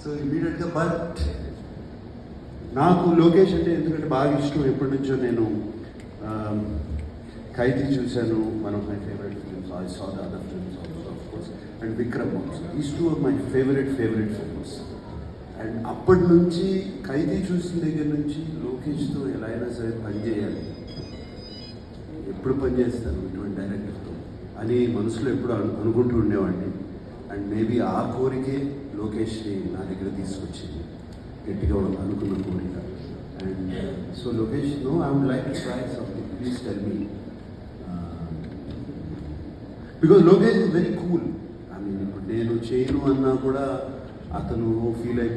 So ఇమీడియట్గా but నాకు లోకేష్ అంటే ఎందుకంటే బాగా ఇష్టం. ఎప్పటి నుంచో నేను ఖైదీ చూశాను, one of my favourite films. I saw the other films also of course, and Vikram also. These two are my favourite films. And అప్పటి నుంచి ఖైదీ చూసిన దగ్గర నుంచి లోకేష్తో ఎలా అయినా సరే పనిచేయాలి, ఎప్పుడు పనిచేస్తాను ఇటువంటి డైరెక్టర్తో అని మనసులో ఎప్పుడు అనుకుంటూ ఉండేవాడిని. అండ్ మేబీ ఆ కోరికే లోకేష్ని నా దగ్గర తీసుకొచ్చింది, గట్టిగా అనుకున్న కోరిక. And so Lokesh, no, I would like to try something, please tell me. Because Lokesh is very cool. I mean ఇప్పుడు నేను చేయను అన్నా కూడా అతను ఫీల్ అయి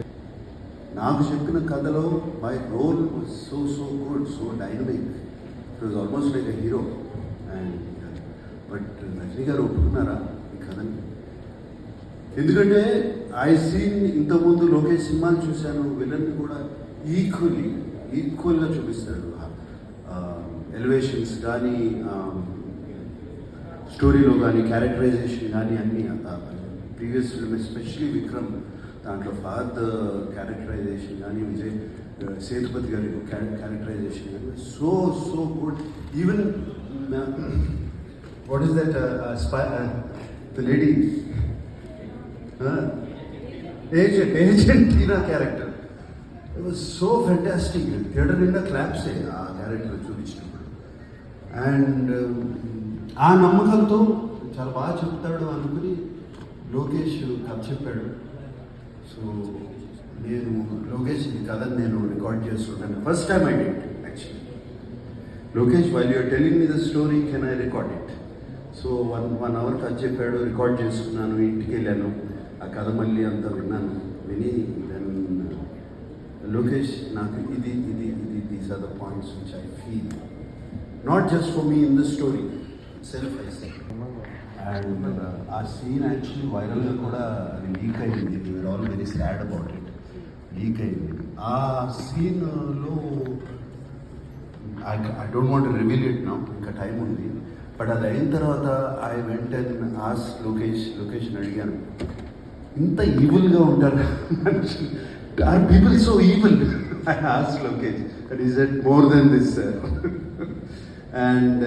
నాకు చెప్పిన కథలో my role was so good, so dynamic. It was almost like a hero. And but Rajini garu ఒప్పుకున్నారా ఈ కథని? ఎందుకంటే ఐ సీన్ ఇంతకుముందు లోకేష్ సినిమాలు చూశాను, విలన్ని కూడా ఈక్వల్గా చూపిస్తాడు. ఎలివేషన్స్ కానీ, స్టోరీలో కానీ, క్యారెక్టరైజేషన్ కానీ అన్నీ. ప్రీవియస్ ఫిల్మ్ ఎస్పెషలీ విక్రమ్, దాంట్లో ఫహద్ క్యారెక్టరైజేషన్ కానీ, విజయ్ సేతుపతి గారి క్యారెక్టరైజేషన్ కానీ so good. Even what is that the lady agent Tina character, it was so fantastic. Theatre నిండా క్లాప్సే ఆ క్యారెక్టర్ చూపించినప్పుడు. అండ్ ఆ నమ్మకంతో చాలా బాగా చెప్తాడు అనుకుని లోకేష్ కథ చెప్పాడు. సో నేను లోకేష్ ఈ కథను నేను రికార్డ్ చేస్తున్నాను. First time I did actually. Lokesh, while you're telling me the story, can I record it? So one hour కథ చెప్పాడు, రికార్డ్ చేసుకున్నాను, ఇంటికి వెళ్ళాను, ఆ కథ మళ్ళీ అంతా విన్నాను. విని దెన్ లోకేష్, నాకు ఇది these are the points which I feel not just for me in the story self I say. And ఆ సీన్ యాక్చువల్లీ వైరల్గా కూడా అది లీక్ అయింది. We're all very sad about it. Leak అయింది ఆ సీన్లో. I don't want to reveal it now, ఇంకా time ఉంది. బట్ అది అయిన తర్వాత ఐ వెంట ఆస్ లోకేష్ని అడిగాను, ఇంత ఈవిల్గా ఉంటారు are people so evil? I ask Lokesh, that is that more than this sir. And